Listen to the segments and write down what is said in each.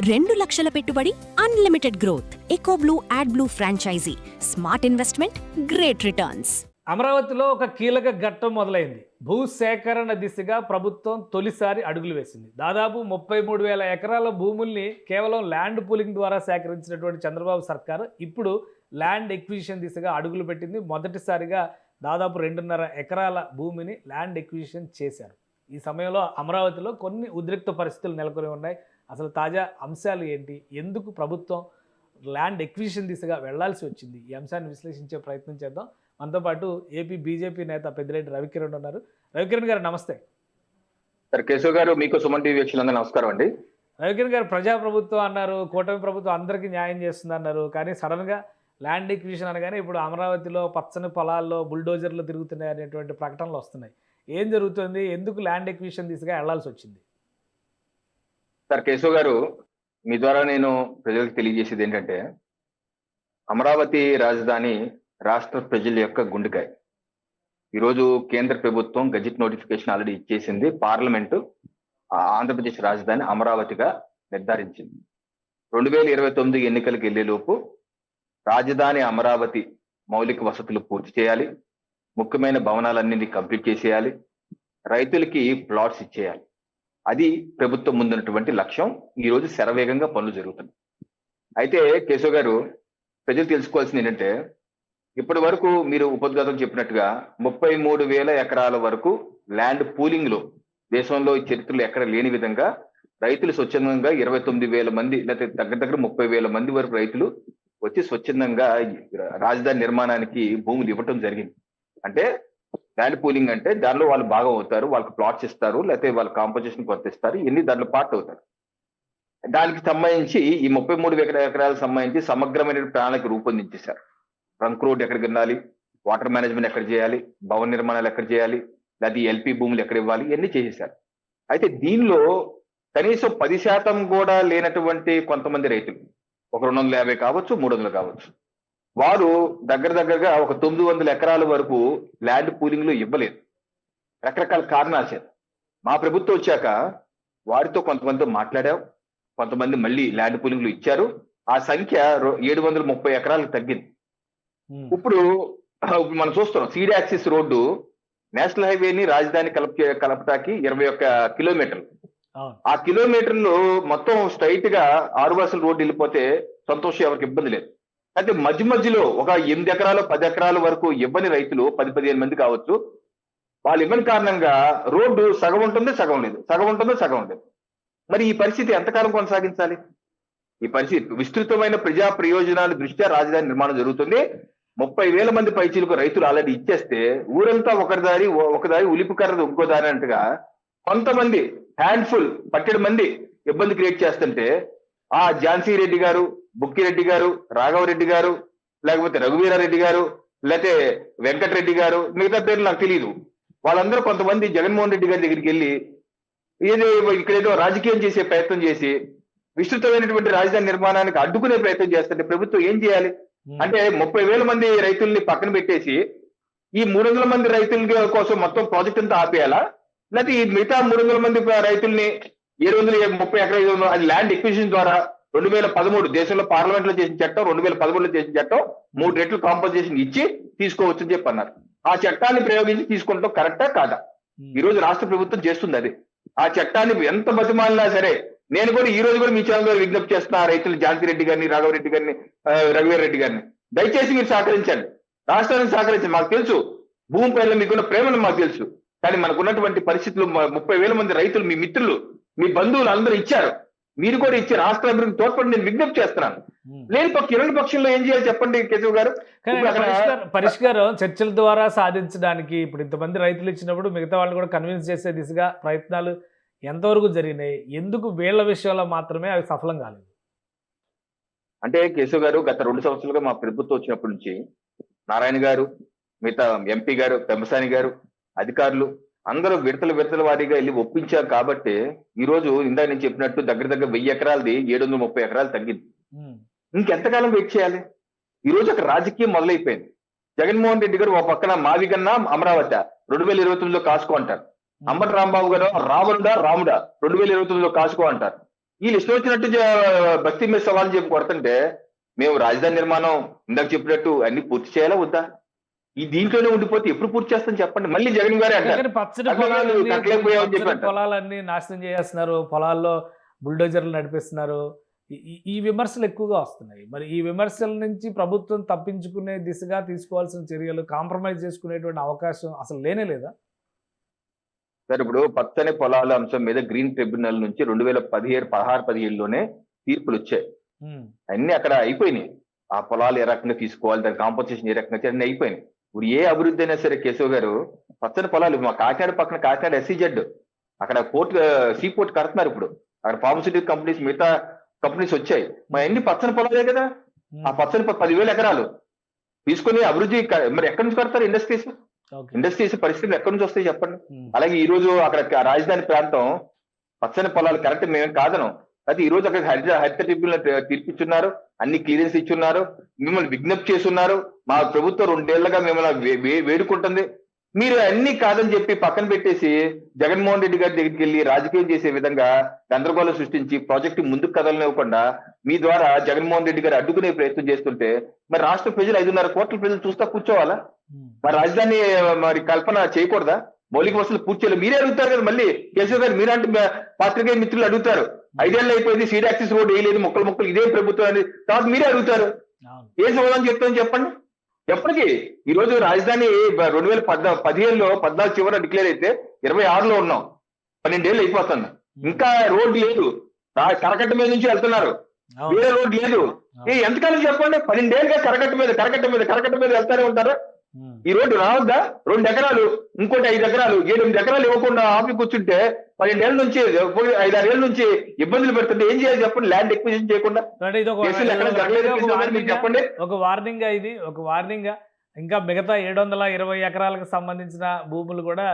2 లక్షల పెట్టుబడి, unlimited growth. EcoBlue AdBlue franchise. Smart investment, great returns. అమరావతిలో ఒక కీలక ఘట్టం మొదలైంది. భూసేకరణ దిశగా ప్రభుత్వం తొలిసారి అడుగులు వేసింది. దాదాపు 33,000 ఎకరాల భూముల్ని కేవలం ల్యాండ్ పూలింగ్ ద్వారా సేకరించినటువంటి చంద్రబాబు సర్కారు ఇప్పుడు ల్యాండ్ ఎక్విజిషన్ దిశగా అడుగులు పెట్టింది. మొదటిసారిగా దాదాపు 2.5 ఎకరాల భూమిని ల్యాండ్ ఎక్విజిషన్ చేశారు. ఈ సమయంలో అమరావతిలో కొన్ని ఉద్రిక్త పరిస్థితులు నెలకొని ఉన్నాయి. అసలు తాజా అంశాలు ఏంటి, ఎందుకు ప్రభుత్వం ల్యాండ్ ఎక్విజిషన్ దిశగా వెళ్లాల్సి వచ్చింది, ఈ అంశాన్ని విశ్లేషించే ప్రయత్నం చేద్దాం. మనతో పాటు ఏపీ బీజేపీ నేత పెద్దిరెడ్డి రవికిరణ్ ఉన్నారు. రవికిరణ్ గారు నమస్తే. సార్ కేశవ్ గారు, మీకు సుమన్ టీవీ వీక్షకులందరూ నమస్కారం అండి. రవికిరణ్ గారు, ప్రజాప్రభుత్వం అన్నారు, కూటమి ప్రభుత్వం అందరికీ న్యాయం చేస్తుంది అన్నారు. కానీ సడన్గా ల్యాండ్ ఎక్విజిషన్ అనగానే ఇప్పుడు అమరావతిలో పచ్చని పొలాల్లో బుల్డోజర్లు తిరుగుతున్నాయి అనేటువంటి ప్రకటనలు వస్తున్నాయి. ఏం జరుగుతుంది, ఎందుకు ల్యాండ్ ఎక్విజిషన్ దిశగా వెళ్లాల్సి వచ్చింది? సార్ కేశవ్ గారు, మీ ద్వారా నేను ప్రజలకు తెలియజేసేది ఏంటంటే, అమరావతి రాజధాని రాష్ట్ర ప్రజల యొక్క గుండెకాయ. ఈరోజు కేంద్ర ప్రభుత్వం గెజిట్ నోటిఫికేషన్ ఆల్రెడీ ఇచ్చేసింది. పార్లమెంటు ఆంధ్రప్రదేశ్ రాజధాని అమరావతిగా నిర్ధారించింది. 2029 ఎన్నికలకు వెళ్లేలోపు రాజధాని అమరావతి మౌలిక వసతులు పూర్తి చేయాలి, ముఖ్యమైన భవనాలన్నింటినీ కంప్లీట్ చేసేయాలి, రైతులకి ప్లాట్స్ ఇచ్చేయాలి. అది ప్రభుత్వం ముందున్నటువంటి లక్ష్యం. ఈరోజు శరవేగంగా పనులు జరుగుతున్నాయి. అయితే కేశవ్ గారు, ప్రజలు తెలుసుకోవాల్సింది ఏంటంటే, ఇప్పటి వరకు మీరు ఉపద్ఘాతం చెప్పినట్టుగా 33,000 ఎకరాల వరకు ల్యాండ్ పూలింగ్ లో దేశంలో ఈ చరిత్రలో ఎక్కడ లేని విధంగా రైతులు స్వచ్ఛందంగా 29,000 మంది లేకపోతే దగ్గర 30,000 మంది వరకు రైతులు వచ్చి స్వచ్ఛందంగా రాజధాని నిర్మాణానికి భూములు ఇవ్వటం జరిగింది. అంటే ల్యాండ్ పూలింగ్ అంటే దానిలో వాళ్ళు భాగం అవుతారు, వాళ్ళకి ప్లాట్స్ ఇస్తారు, లేకపోతే వాళ్ళ కాంపోజిషన్ కొత్త ఇస్తారు, ఇవన్నీ దాంట్లో పార్ట్ అవుతారు. దానికి సంబంధించి ఈ 33,000 ఎకరాలకు సంబంధించి సమగ్రమైన ప్రణాళిక రూపొందించేశారు. ట్రంక్ రోడ్ ఎక్కడికి వెళ్ళాలి, వాటర్ మేనేజ్మెంట్ ఎక్కడ చేయాలి, భవన నిర్మాణాలు ఎక్కడ చేయాలి, లేదా ఎల్పీ భూములు ఎక్కడ ఇవ్వాలి, ఇవన్నీ చేసేశారు. అయితే దీనిలో కనీసం 10% కూడా లేనటువంటి కొంతమంది రైతులు, ఒక 250 కావచ్చు, 300 కావచ్చు, వారు దగ్గరగా ఒక 900 ఎకరాల వరకు ల్యాండ్ పూలింగ్ లో ఇవ్వలేదు. రకరకాల కారణాలు చేత మా ప్రభుత్వం వచ్చాక వారితో కొంతమందితో మాట్లాడాం, కొంతమంది మళ్ళీ ల్యాండ్ పూలింగ్ లో ఇచ్చారు. ఆ సంఖ్య 730 ఎకరాలకు తగ్గింది. ఇప్పుడు మనం చూస్తున్నాం, సీడ్ యాక్సిస్ రోడ్డు నేషనల్ హైవేని రాజధాని కలపటానికి 21 కిలోమీటర్లు. ఆ కిలోమీటర్లు మొత్తం స్ట్రైట్ గా 6 బస్సుల రోడ్డు వెళ్ళిపోతే సంతోషం, ఎవరికి ఇబ్బంది లేదు. అయితే మధ్యలో ఒక 8 ఎకరాలు 10 ఎకరాల వరకు ఇవ్వని రైతులు 10-15 మంది కావచ్చు. వాళ్ళు ఇవ్వని కారణంగా రోడ్డు సగం ఉంటుంది, సగం లేదు, సగం ఉంటుంది, సగం లేదు. మరి ఈ పరిస్థితి ఎంతకాలం కొనసాగించాలి? ఈ పరిస్థితి విస్తృతమైన ప్రజా ప్రయోజనాల దృష్ట్యా రాజధాని నిర్మాణం జరుగుతుంది. 30,000 మంది పైచీలకు రైతులు ఆల్రెడీ ఇచ్చేస్తే ఊరంతా ఒకదారి ఉలిపికర్రది ఇంకో దారి అన్నట్టుగా కొంతమంది హ్యాండ్ఫుల్ పట్టెడు మంది ఇబ్బంది క్రియేట్ చేస్తుంటే, ఆ ఝాన్సీ రెడ్డి గారు, బుక్కిరెడ్డి గారు, రాఘవరెడ్డి గారు, లేకపోతే రఘువీరారెడ్డి గారు, లేకపోతే వెంకటరెడ్డి గారు, మిగతా పేర్లు నాకు తెలియదు, వాళ్ళందరూ కొంతమంది జగన్మోహన్ రెడ్డి గారి దగ్గరికి వెళ్ళి ఇక్కడేదో రాజకీయం చేసే ప్రయత్నం చేసి విస్తృతమైనటువంటి రాజధాని నిర్మాణానికి అడ్డుకునే ప్రయత్నం చేస్తుంటే ప్రభుత్వం ఏం చేయాలి అంటే, 30,000 మంది రైతుల్ని పక్కన పెట్టేసి ఈ 300 మంది రైతుల కోసం మొత్తం ప్రాజెక్ట్ అంతా ఆపేయాలా, లేకపోతే ఈ మిగతా 300 మంది రైతుల్ని 730 ఎకరాలు అది ల్యాండ్ ఎక్విజిషన్ ద్వారా 2013 దేశంలో పార్లమెంట్ లో చేసిన చట్టం, 2013లో చేసిన చట్టం 3 రెట్లు కాంపన్సేషన్ ఇచ్చి తీసుకోవచ్చు అని చెప్పి అన్నారు. ఆ చట్టాన్ని ప్రయోగించి తీసుకుంటాం కరెక్టా కాదా? ఈ రోజు రాష్ట్ర ప్రభుత్వం చేస్తుంది అది. ఆ చట్టాన్ని ఎంత బతిమాలినా సరే, నేను కూడా ఈ రోజు కూడా మీ ఛానల్ ద్వారా విజ్ఞప్తి చేస్తున్నా, రైతులు ఝాన్సీ రెడ్డి గారిని, రాఘవరెడ్డి గారిని, రఘువీర్ రెడ్డి గారిని, దయచేసి మీరు సహకరించండి, రాష్ట్రానికి సహకరించండి. మాకు తెలుసు భూమి పైన మీకున్న ప్రేమను మాకు తెలుసు. కానీ మనకున్నటువంటి పరిస్థితులు 30,000 మంది రైతులు, మీ మిత్రులు, మీ బంధువులు అందరూ ఇచ్చారు, మీరు కూడా ఇచ్చి రాష్ట్ర అభివృద్ధి తోడ్పడి నేను విజ్ఞప్తి చేస్తున్నాను. లేని ఇరవై పక్షంలో ఏం చేయాలి చెప్పండి కేశవ్ గారు? పరిష్కారం చర్చల ద్వారా సాధించడానికి ఇప్పుడు ఇంతమంది రైతులు ఇచ్చినప్పుడు మిగతా వాళ్ళు కూడా కన్విన్స్ చేసే దిశగా ప్రయత్నాలు ఎంతవరకు జరిగినాయి? ఎందుకు వీళ్ళ విషయంలో మాత్రమే అవి సఫలం కాలేదు? అంటే కేశవ్ గారు, గత 2 సంవత్సరాలుగా మా ప్రభుత్వం వచ్చినప్పటి నుంచి నారాయణ గారు, మిగతా ఎంపీ గారు, పెంబసాని గారు, అధికారులు అందరూ విడతల వారీగా వెళ్ళి ఒప్పించారు. కాబట్టి ఈ రోజు ఇందాక నేను చెప్పినట్టు దగ్గర 1000 ఎకరాలది 730 ఎకరాలు తగ్గింది. ఇంకెంతకాలం వెయిట్ చేయాలి? ఈ రోజు అక్కడ రాజకీయం మొదలైపోయింది. జగన్మోహన్ రెడ్డి గారు ఒక పక్కన మావిగన్నా అమరావతి 2029లో కాసుకో అంటారు, అంబటి రాంబాబు గారు రాముడా 2029లో కాసుకో అంటారు. వీళ్ళు ఇష్టం వచ్చినట్టు భక్తి మీద సవాల్ చెప్పి కొడుతుంటే మేము రాజధాని నిర్మాణం ఇందాక చెప్పినట్టు అన్ని పూర్తి చేయాలా వద్దా? ఈ దీంట్లోనే ఉండిపోతే ఎప్పుడు పూర్తి చేస్తాను చెప్పండి. మళ్ళీ జగన్ గారే అంటారు కానీ పచ్చడి కట్టలేకపోయామని చెప్పి పొలాలన్నీ నాశనం చేస్తున్నారు, పొలాల్లో బుల్డోజర్లు నడిపిస్తున్నారు. ఈ విమర్శలు ఎక్కువగా వస్తున్నాయి. మరి ఈ విమర్శల నుంచి ప్రభుత్వం తప్పించుకునే దిశగా తీసుకోవాల్సిన చర్యలు, కాంప్రమైజ్ చేసుకునేటువంటి అవకాశం అసలు లేనే లేదా? సార్ ఇప్పుడు పచ్చని పొలాల అంశం మీద గ్రీన్ ట్రిబ్యునల్ నుంచి 2016-17లోనే తీర్పులు వచ్చాయి. అన్ని అక్కడ అయిపోయినాయి. ఆ పొలాలు ఏ రకంగా తీసుకోవాలి, దాని కాంపన్సేషన్ ఏ రకంగా చేయాలి, అన్ని అయిపోయినాయి. ఇప్పుడు ఏ అభివృద్ధి అయినా సరే కేశవ్ గారు, పచ్చని పొలాలు మా కాకినాడ పక్కన కాకినాడ SEZ అక్కడ సీ పోర్ట్ కడుతున్నారు. ఇప్పుడు అక్కడ ఫార్మస్యూటికల్ కంపెనీస్, మిగతా కంపెనీస్ వచ్చాయి. మరి అన్ని పచ్చని పొలాలే కదా. ఆ పచ్చని 10,000 ఎకరాలు తీసుకుని అభివృద్ధి మరి ఎక్కడి నుంచి కడతారు? ఇండస్ట్రీస్ పరిస్థితులు ఎక్కడి నుంచి వస్తాయి చెప్పండి. అలాగే ఈ రోజు అక్కడ రాజధాని ప్రాంతం పచ్చని పొలాలు కరెక్ట్ మేమేం కాదనం. అయితే ఈ రోజు అక్కడ హరిత ట్రిబ్యునల్ తీర్పిచ్చున్నారు, అన్ని క్లియరెన్స్ ఇచ్చున్నారు, మిమ్మల్ని విజ్ఞప్తి చేస్తున్నారు. మా ప్రభుత్వం 2 ఏళ్లుగా మిమ్మల్ని వేడుకుంటుంది. మీరు అన్ని కాదని చెప్పి పక్కన పెట్టేసి జగన్మోహన్ రెడ్డి గారి దగ్గరికి వెళ్ళి రాజకీయం చేసే విధంగా గందరగోళం సృష్టించి ప్రాజెక్టు ముందుకు కదలనివ్వకుండా మీ ద్వారా జగన్మోహన్ రెడ్డి గారు అడ్డుకునే ప్రయత్నం చేస్తుంటే మరి రాష్ట్ర ప్రజలు 5.5 కోట్ల ప్రజలు చూస్తా కూర్చోవాలా? మరి రాజధాని మరి కల్పన చేయకూడదా? మౌలిక వసతులు పూర్తి చేయాలి. మీరే అడుగుతారు కదా. మళ్ళీ కేశవ్ గారు మీరంటే పాత్రికేయ మిత్రులు అడుగుతారు, 5 ఏళ్ళు అయిపోయింది, సీడ్ యాక్సిస్ రోడ్ వేయలేదు, మొక్కలు ఇదే ప్రభుత్వం అని. తర్వాత మీరే అడుగుతారు, ఏం సమాధానం చెప్తామని చెప్పండి. ఎప్పటికీ ఈ రోజు రాజధాని 2017లో 14 చివర డిక్లేర్ అయితే 26లో ఉన్నాం, 12 ఏళ్ళు అయిపోతుంది. ఇంకా రోడ్ లేదు, కరకట్ట మీద నుంచి వెళ్తున్నారు, వేరే రోడ్ లేదు. ఎంతకాలం చెప్పండి? 12 ఏళ్ళుగా కరకట్ట మీద వెళ్తానే ఉంటారు. ఈ రోడ్డు రావద్దా? 2 ఎకరాలు, ఇంకోటి 5 ఎకరాలు, 7-8 ఎకరాలు ఇవ్వకుండా ఆపి కూర్చుంటే 12 ఏళ్ళ నుంచి 5-6 ఏళ్ళ నుంచి ఇబ్బందులు పెడుతుంటే ఏం చేయాలి చెప్పండి? ల్యాండ్ ఎక్విజిషన్ చేయకుండా చెప్పండి. ఒక వార్నింగ్ ఇది, ఒక వార్నింగ్. ఇంకా మిగతా 720 ఎకరాలకు సంబంధించిన భూములు కూడా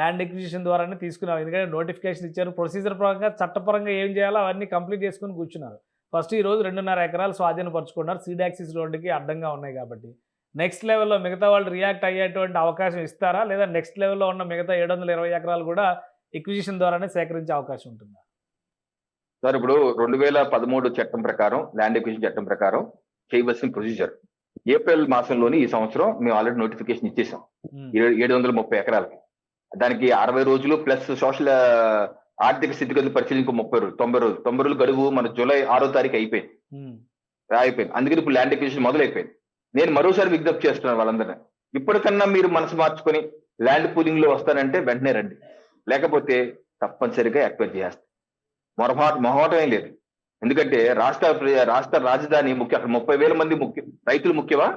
ల్యాండ్ ఎక్విజిషన్ ద్వారానే తీసుకున్నారు. ఎందుకంటే నోటిఫికేషన్ ఇచ్చారు, ప్రొసీజర్ పరంగా చట్టపరంగా ఏం చేయాలో అవన్నీ కంప్లీట్ చేసుకుని కూర్చున్నారు. ఫస్ట్ ఈ రోజు 2.5 ఎకరాలు స్వాధీనపరుచుకున్నారు, సీడ్ యాక్సిస్ రోడ్డుకి అడ్డంగా ఉన్నాయి కాబట్టి. నెక్స్ట్ లెవెల్లో మిగతా వాళ్ళు రియాక్ట్ అయ్యేటువంటి అవకాశం ఇస్తారా, లేదా నెక్స్ట్ లెవెల్లో ఉన్న మిగతా 720 ఎకరాలు కూడా ఎక్విజిషన్ ద్వారానే సేకరించే అవకాశం ఉంటుందా? సార్ ఇప్పుడు 2013 చట్టం ప్రకారం, ల్యాండ్ ఎక్విజిషన్ చట్టం ప్రకారం చేయవలసిన ప్రొసీజర్ ఏప్రిల్ మాసంలోని ఈ సంవత్సరం మేము ఆల్రెడీ నోటిఫికేషన్ ఇచ్చేసాం 730 ఎకరాలకి. దానికి 60 రోజులు ప్లస్ సోషల్ ఆర్థిక స్థితిగతులు పరిశీలించి 30 రోజులు, 90 రోజులు గడువు మన జూలై 6వ తారీఖు అయిపోయింది. అందుకని ఇప్పుడు ల్యాండ్ ఎక్విజిషన్ మొదలైపోయింది. నేను మరోసారి విజ్ఞప్తి చేస్తున్నాను వాళ్ళందరినీ, ఇప్పటికన్నా మీరు మనసు మార్చుకొని ల్యాండ్ పూలింగ్ లో వస్తారంటే వెంటనే రండి, లేకపోతే తప్పనిసరిగా ఎక్వైర్ చేస్తాం. మొహమాటం ఏం లేదు. ఎందుకంటే రాష్ట్ర రాజధాని ముఖ్య. అక్కడ 30,000 మంది రైతులు ముఖ్యమా,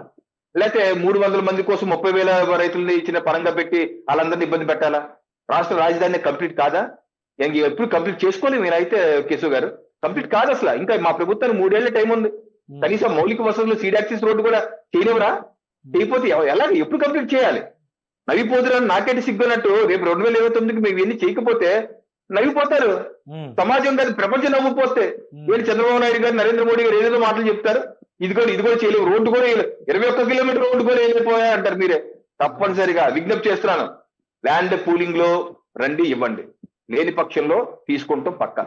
లేకపోతే 300 మంది కోసం 30,000 రైతులని ఇచ్చిన పరంగా పెట్టి వాళ్ళందరినీ ఇబ్బంది పెట్టాలా? రాష్ట్ర రాజధాని కంప్లీట్ కాదా? ఎప్పుడు కంప్లీట్ చేసుకోలేదు మీరైతే కేశవ్ గారు. కంప్లీట్ కాదు అసలు. ఇంకా మా ప్రభుత్వానికి 3 ఏళ్ల టైం ఉంది. కనీసం మౌలిక వసతులు, సీడ్ యాక్సిస్ రోడ్డు కూడా చేయనివరా? చేయకపోతే ఎలా, ఎప్పుడు కంప్లీట్ చేయాలి? నవ్విపోతున్నారు, నాకేంటి సిగ్గున్నట్టు. రేపు 2029కి మేము ఇవన్నీ చేయకపోతే నవ్విపోతారు సమాజం గారు, ప్రపంచం నవ్వుపోతే. వీళ్ళు చంద్రబాబు నాయుడు గారు, నరేంద్ర మోడీ గారు ఏదేదో మాటలు చెప్తారు, ఇది కూడా చేయలేవు, రోడ్డు కూడా 21 కిలోమీటర్ రోడ్డు కూడా వెళ్ళిపోయా అంటారు. మీరే తప్పనిసరిగా విజ్ఞప్తి చేస్తున్నాను, ల్యాండ్ పూలింగ్ లో రండి, ఇవ్వండి. లేని పక్షంలో తీసుకుంటాం పక్కా,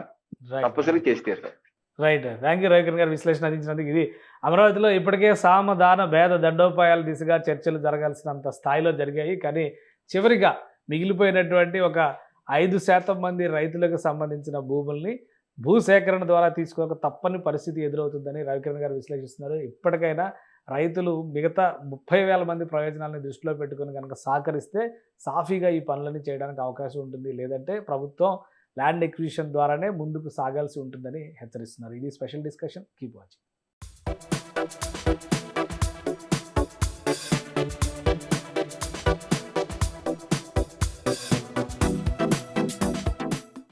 తప్పనిసరిగా చేసి తీరుతారు. రైట్. థ్యాంక్ యూ రవికిరణ్ గారు విశ్లేషణ అందించినందుకు. ఇది అమరావతిలో ఇప్పటికే సామధాన భేద దండోపాయాల దిశగా చర్చలు జరగాల్సినంత స్థాయిలో జరిగాయి. కానీ చివరిగా మిగిలిపోయినటువంటి ఒక 5% మంది రైతులకు సంబంధించిన భూముల్ని భూసేకరణ ద్వారా తీసుకోక తప్పని పరిస్థితి ఎదురవుతుందని రవికిరణ్ గారు విశ్లేషిస్తున్నారు. ఇప్పటికైనా రైతులు మిగతా 30,000 మంది ప్రయోజనాలను దృష్టిలో పెట్టుకుని కనుక సహకరిస్తే సాఫీగా ఈ పనులని చేయడానికి అవకాశం ఉంటుంది. లేదంటే ప్రభుత్వం ల్యాండ్ ఎక్విజిషన్ ద్వారానే ముందుకు సాగాల్సి ఉంటుందని హెచ్చరిస్తున్నారు. ఇది స్పెషల్ డిస్కషన్. Keep watching.